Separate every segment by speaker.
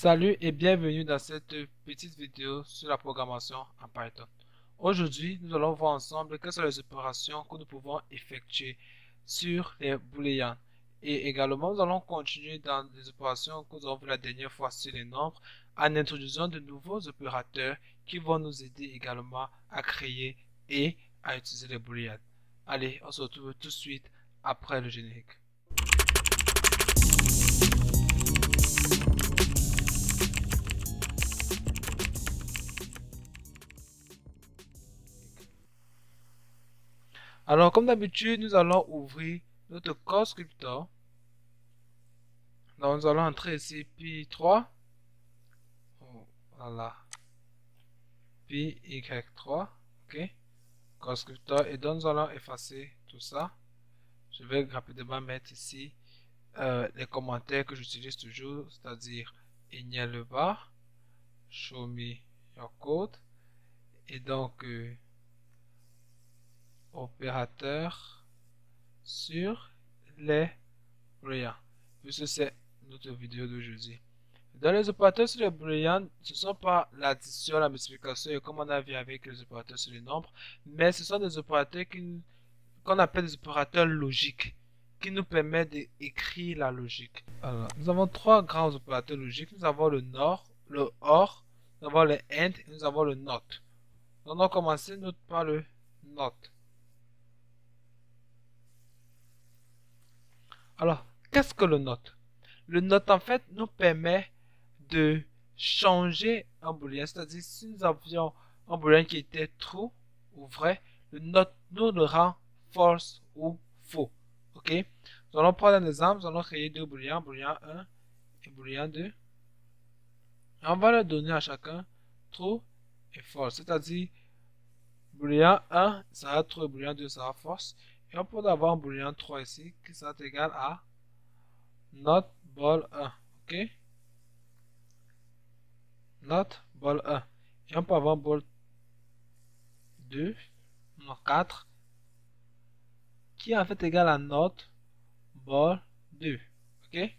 Speaker 1: Salut et bienvenue dans cette petite vidéo sur la programmation en Python. Aujourd'hui, nous allons voir ensemble quelles sont les opérations que nous pouvons effectuer sur les booléens. Et également, nous allons continuer dans les opérations que nous avons vues la dernière fois sur les nombres en introduisant de nouveaux opérateurs qui vont nous aider également à créer et à utiliser les booléens. Allez, on se retrouve tout de suite après le générique. Alors, comme d'habitude, nous allons ouvrir notre constructeur. Donc, nous allons entrer ici Pi3. Voilà. Pi-y3. OK. Constructeur. Et donc, nous allons effacer tout ça. Je vais rapidement mettre ici les commentaires que j'utilise toujours, c'est-à-dire Ignaleba, show me your code. Et donc, opérateur sur les booléens, puisque c'est notre vidéo d'aujourd'hui. Dans les opérateurs sur les booléens, ce ne sont pas l'addition, la multiplication et comme on a vu avec les opérateurs sur les nombres, mais ce sont des opérateurs qu'on appelle des opérateurs logiques, qui nous permettent d'écrire la logique. Alors, nous avons trois grands opérateurs logiques. Nous avons le NOR, le OR, nous avons le AND et nous avons le NOT. Donc, on va commencer par le NOT. Alors, qu'est-ce que le NOT? Le NOT, en fait, nous permet de changer un booléen. C'est-à-dire, si nous avions un booléen qui était true ou vrai, le NOT nous le rend false ou faux. OK? Nous allons prendre un exemple. Nous allons créer deux booléens, booléen 1 et booléen 2. Et on va leur donner à chacun true et false. C'est-à-dire, booléen 1 sera true et booléen 2 sera false. Et on peut avoir un booléen 3 ici qui sera égal à not ball 1. OK? Not ball 1. Et on peut avoir ball 2, non 4, qui est en fait égal à not ball 2. OK?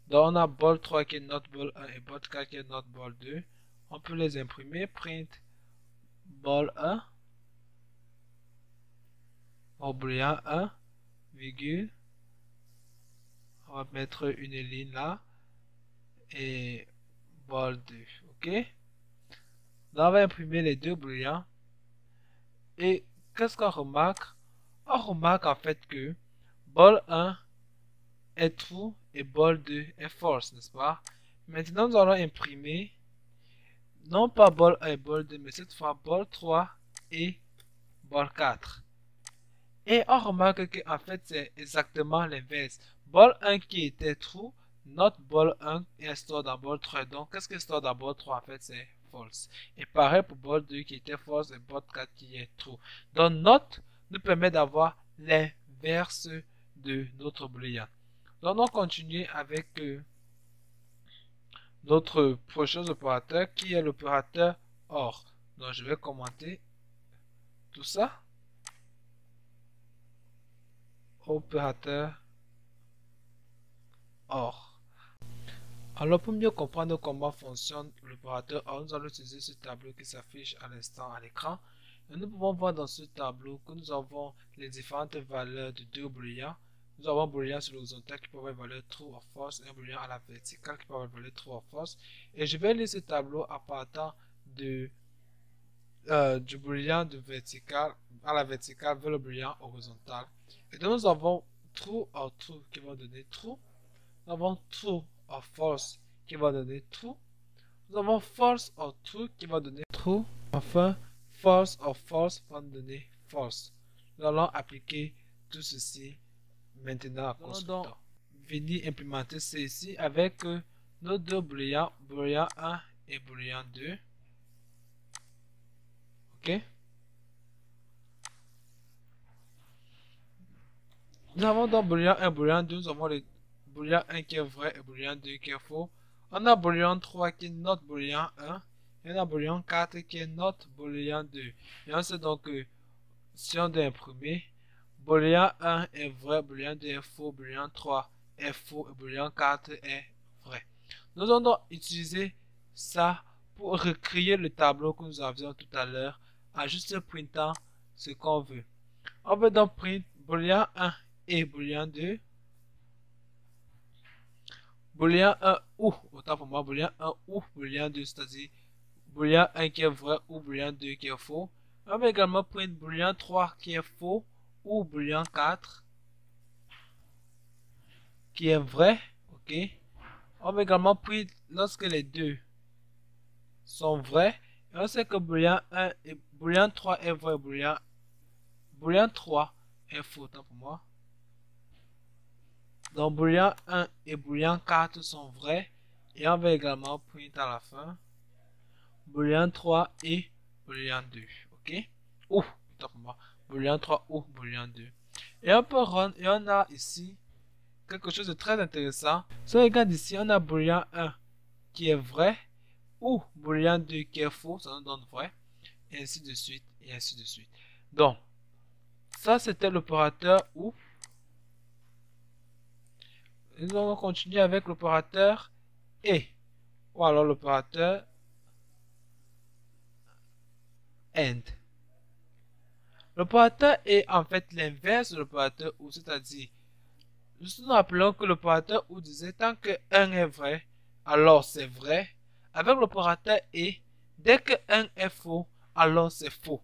Speaker 1: Donc on a ball 3 qui est not ball 1 et ball 4 qui est not ball 2. On peut les imprimer. Print ball 1 au booléen 1, virgule. On va mettre une ligne là. Et ball 2. OK? Donc on va imprimer les deux booléens. Et qu'est-ce qu'on remarque? On remarque en fait que ball 1 est true et ball 2 est false, n'est-ce pas? Maintenant, nous allons imprimer non pas ball 1 et ball 2, mais cette fois ball 3 et ball 4. Et on remarque que en fait, c'est exactement l'inverse. Ball 1 qui était true, notre ball 1 est store dans ball 3. Donc, qu'est-ce que store dans ball 3? En fait, c'est false. Et pareil pour ball 2 qui était false et ball 4 qui est true. Donc, not nous permet d'avoir l'inverse de notre booléen. Donc, on continue avec notre prochain opérateur qui est l'opérateur OR. Donc, je vais commenter tout ça. Opérateur OR. Alors, pour mieux comprendre comment fonctionne l'opérateur OR, nous allons utiliser ce tableau qui s'affiche à l'instant à l'écran. Et nous pouvons voir dans ce tableau que nous avons les différentes valeurs de deux booléens. Nous avons un booléen sur l'horizontal qui peut avoir une valeur true ou false et un booléen à la verticale qui peut avoir une valeur true ou false. Et je vais lire ce tableau à partir du booléen de vertical à la verticale vers le booléen horizontal. Et donc nous avons true ou true qui va donner true. Nous avons true ou false qui va donner true. Nous avons false ou true qui va donner true. Enfin, false ou false va nous donner false. Nous allons appliquer tout ceci maintenant à constructeur. Venir implémenter ceci avec nos deux booléens, booléen 1 et booléen 2. OK? Nous avons donc booléen 1 et booléen 2. Nous avons le booléen 1 qui est vrai et booléen 2 qui est faux. On a booléen 3 qui est notre booléen 1. Et on a booléen 4 qui est notre booléen 2. Et on sait donc que si on doit imprimer, booléen 1 est vrai, booléen 2 est faux, booléen 3 est faux et booléen 4 est vrai. Nous allons donc utiliser ça pour recréer le tableau que nous avions tout à l'heure en juste printant ce qu'on veut. On veut donc print boolean 1 et boolean 2. Boolean 1 ou, autant pour moi, boolean 1 ou boolean 2, c'est-à-dire boolean 1 qui est vrai ou boolean 2 qui est faux. On va également print boolean 3 qui est faux ou boolean 4 qui est vrai. Ok. On va également print lorsque les deux sont vrais. Et on sait que boolean 1 et boolean 3 est vrai, boolean 3 est faux, autant pour moi. Donc boolean 1 et boolean 4 sont vrais. Et on va également print à la fin boolean 3 et boolean 2. Ok. Ou, autant pour moi. Boolean 3 ou boolean 2. Et on peut run et on a ici quelque chose de très intéressant. Si on regarde ici, on a boolean 1 qui est vrai ou boolean 2 qui est faux, ça nous donne vrai, et ainsi de suite, et ainsi de suite. Donc, ça c'était l'opérateur ou. Nous allons continuer avec l'opérateur et, ou alors l'opérateur AND. L'opérateur est en fait l'inverse de l'opérateur ou, c'est-à-dire, nous rappelons que l'opérateur ou disait tant que 1 est vrai, alors c'est vrai. Avec l'opérateur et, dès que 1 est faux, alors c'est faux.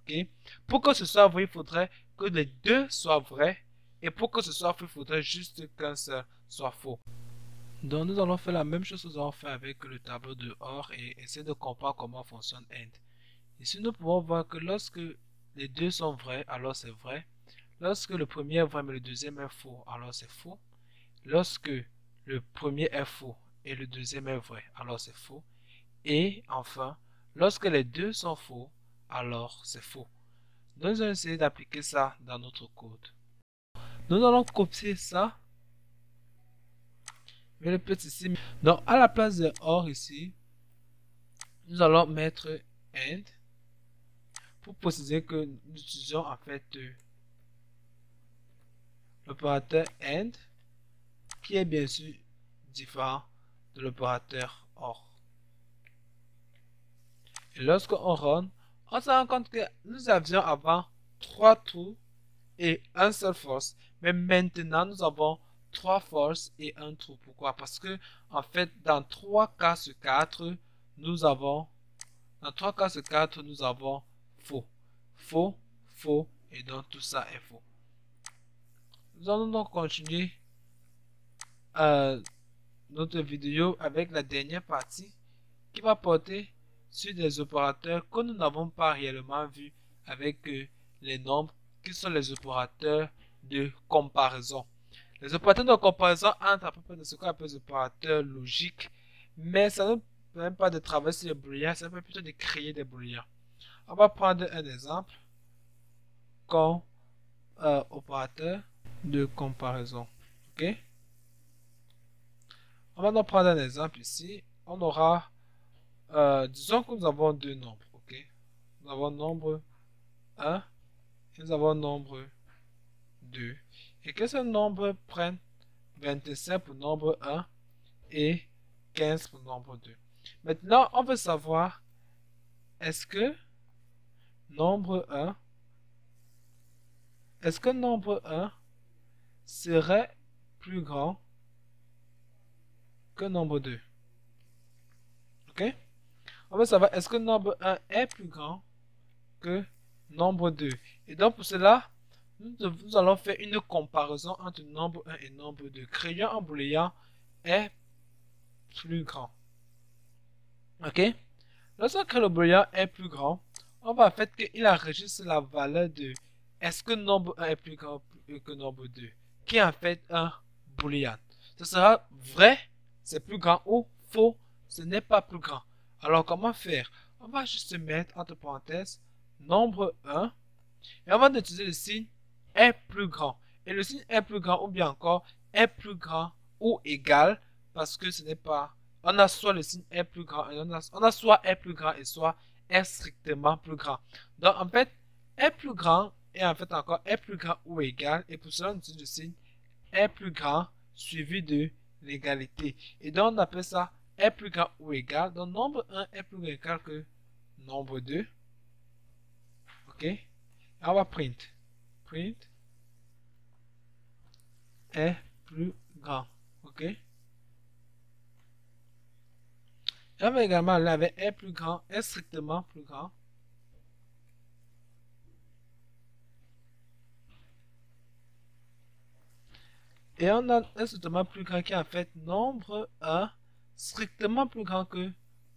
Speaker 1: Okay? Pour que ce soit vrai, il faudrait que les deux soient vrais. Et pour que ce soit faux, il faudrait juste qu'un seul soit faux. Donc nous allons faire la même chose que nous avons fait avec le tableau de OR et essayer de comprendre comment fonctionne AND. Ici, nous pouvons voir que lorsque les deux sont vrais, alors c'est vrai. Lorsque le premier est vrai mais le deuxième est faux, alors c'est faux. Lorsque le premier est faux et le deuxième est vrai, alors c'est faux. Et enfin, lorsque les deux sont faux, alors c'est faux. Nous allons essayer d'appliquer ça dans notre code. Nous allons copier ça. Je vais le mettre ici. Donc, à la place de OR ici, nous allons mettre AND pour préciser que nous utilisons en fait l'opérateur AND qui est bien sûr différent de l'opérateur OR. Et lorsqu'on run, on se rend compte que nous avions avant 3 true et un seul false, mais maintenant nous avons 3 false et un true. Pourquoi? Parce que en fait dans 3 cas sur 4 nous avons faux, faux, faux et donc tout ça est faux. Nous allons donc continuer notre vidéo avec la dernière partie qui va porter sur des opérateurs que nous n'avons pas réellement vus avec les nombres qui sont les opérateurs de comparaison. Les opérateurs de comparaison entrent à peu près de ce qu'on appelle les opérateurs logiques, mais ça ne permet pas de travailler sur les booléens, ça permet plutôt de créer des booléens. On va prendre un exemple comme opérateur de comparaison. Ok? On va donc prendre un exemple ici. On aura, disons que nous avons deux nombres. Ok? Nous avons nombre 1 et nous avons nombre 2. Et que ce nombre prenne 25 pour nombre 1 et 15 pour nombre 2. Maintenant, on veut savoir est-ce que nombre 1 serait plus grand que nombre 2. Ok? On veut savoir est-ce que nombre 1 est plus grand que nombre 2. Et donc pour cela, nous allons faire une comparaison entre nombre 1 et nombre 2. Créons un booléen est plus grand. Ok? Lorsqu'on crée le booléen est plus grand, on va faire qu'il enregistre la valeur de est-ce que nombre 1 est plus grand que nombre 2, qui est en fait un booléen. Ce sera vrai, c'est plus grand, ou faux, ce n'est pas plus grand. Alors comment faire? On va juste mettre entre parenthèses nombre 1 et on va utiliser le signe est plus grand. Et le signe est plus grand ou bien encore est plus grand ou égal parce que ce n'est pas... On a soit le signe est plus grand, et on a soit est plus grand et soit est strictement plus grand. Donc en fait, est plus grand et en fait encore est plus grand ou égal. Et pour cela, on utilise le signe est plus grand suivi de l'égalité. Et donc, on appelle ça est plus grand ou égal. Donc, nombre 1 est plus grand ou égal que nombre 2. OK? Et on va print. Print est plus grand. OK? Et on va également aller avec est plus grand, est strictement plus grand. Et on a un strictement plus grand qui est en fait nombre 1 strictement plus grand que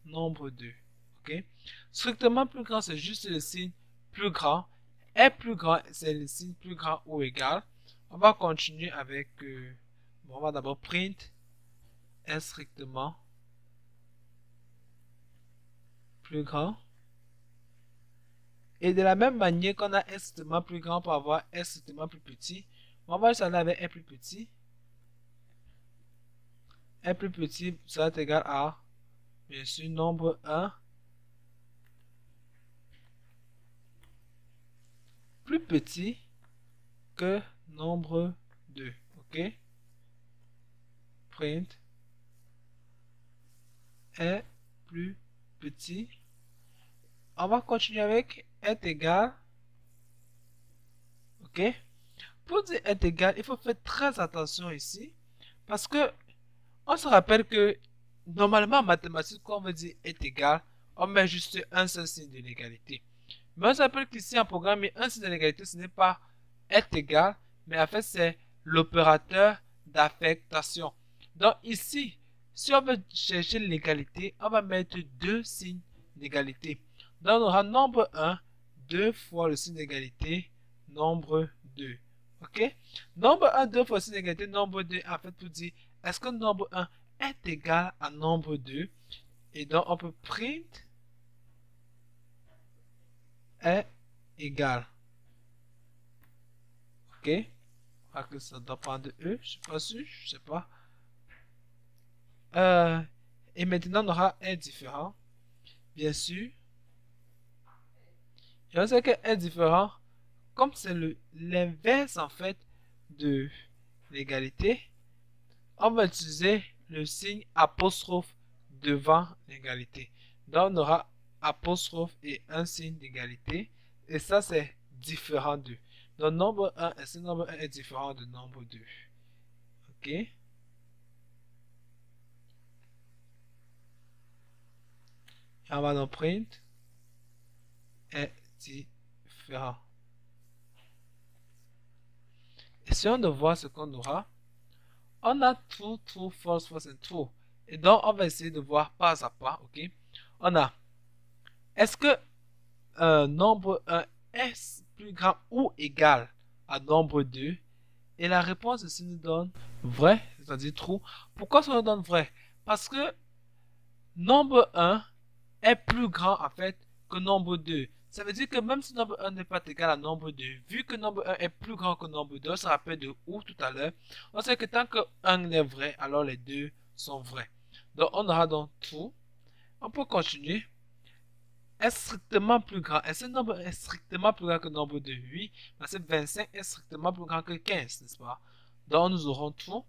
Speaker 1: nombre 2. OK? Strictement plus grand, c'est juste le signe plus grand. Est plus grand, c'est le signe plus grand ou égal. On va continuer avec... bon, on va d'abord print est strictement plus grand. Et de la même manière qu'on a est strictement plus grand pour avoir est strictement plus petit, on va juste aller avec est plus petit. Est plus petit, ça est égal à, bien sûr, nombre 1 plus petit que nombre 2. OK? Print est plus petit. On va continuer avec est égal. OK? Pour dire est égal, il faut faire très attention ici. Parce que on se rappelle que normalement en mathématiques, quand on veut dire est égal, on met juste un seul signe de l'égalité. Mais on se rappelle qu'ici en programme, un signe de l'égalité, ce n'est pas est égal, mais en fait c'est l'opérateur d'affectation. Donc ici, si on veut chercher l'égalité, on va mettre deux signes d'égalité. Donc on aura nombre 1, 2 fois le signe d'égalité, nombre 2. OK? Nombre 1, 2 fois le signe d'égalité, nombre 2, en fait, pour dire, est-ce que nombre 1 est égal à nombre 2? Et donc, on peut print est égal. OK? Je crois que ça doit prendre E, je suis pas sûr, je sais pas. Et maintenant, on aura est différent, bien sûr. Et on sait que est différent, comme c'est l'inverse en fait de l'égalité, on va utiliser le signe apostrophe devant l'égalité. Donc on aura apostrophe et un signe d'égalité. Et ça c'est différent de. Donc nombre 1, et ce nombre 1 est différent de nombre 2. OK? Et on va donc print est différent. Et si on doit voir ce qu'on aura, on a true, true, false, false et true. Et donc, on va essayer de voir pas à pas, ok? On a, est-ce que nombre 1 est plus grand ou égal à nombre 2? Et la réponse ici nous donne vrai, c'est-à-dire true. Pourquoi ça nous donne vrai? Parce que nombre 1 est plus grand en fait que nombre 2. Ça veut dire que même si nombre 1 n'est pas égal à nombre 2, vu que nombre 1 est plus grand que nombre 2, on se rappelle de où tout à l'heure, on sait que tant que 1 est vrai, alors les deux sont vrais. Donc on aura donc true. On peut continuer. Est strictement plus grand. Est-ce que nombre est strictement plus grand que nombre 2? Oui, parce que 25 est strictement plus grand que 15, n'est-ce pas? Donc nous aurons true.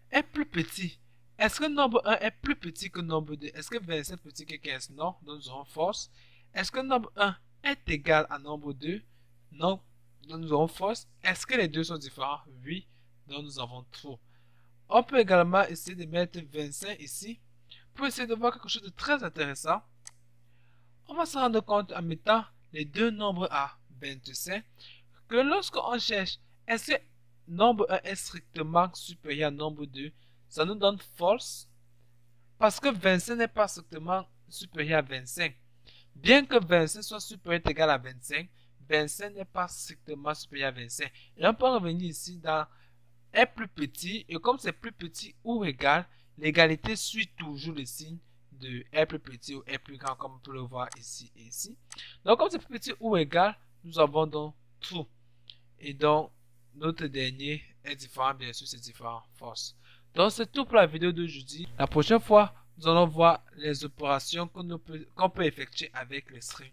Speaker 1: Est plus petit. Est-ce que nombre 1 est plus petit que nombre 2? Est-ce que 25 est plus petit que 15? Non, donc nous aurons false. Est-ce que nombre 1 est égal à nombre 2? Non, donc nous aurons false. Est-ce que les deux sont différents? Oui, donc nous avons true. On peut également essayer de mettre 25 ici pour essayer de voir quelque chose de très intéressant. On va se rendre compte en mettant les deux nombres à 25 que lorsqu'on cherche est-ce que nombre 1 est strictement supérieur à nombre 2, ça nous donne false parce que 25 n'est pas strictement supérieur à 25. Bien que 25 soit supérieur ou égal à 25, 25 n'est pas strictement supérieur à 25. Et on peut revenir ici dans est plus petit, et comme c'est plus petit ou égal, l'égalité suit toujours le signe de est plus petit ou est plus grand, comme on peut le voir ici et ici. Donc comme c'est plus petit ou égal, nous avons donc true. Et donc notre dernier est différent, bien sûr c'est différent, false. Donc c'est tout pour la vidéo d'aujourd'hui. La prochaine fois, nous allons voir les opérations qu'on peut effectuer avec les strings.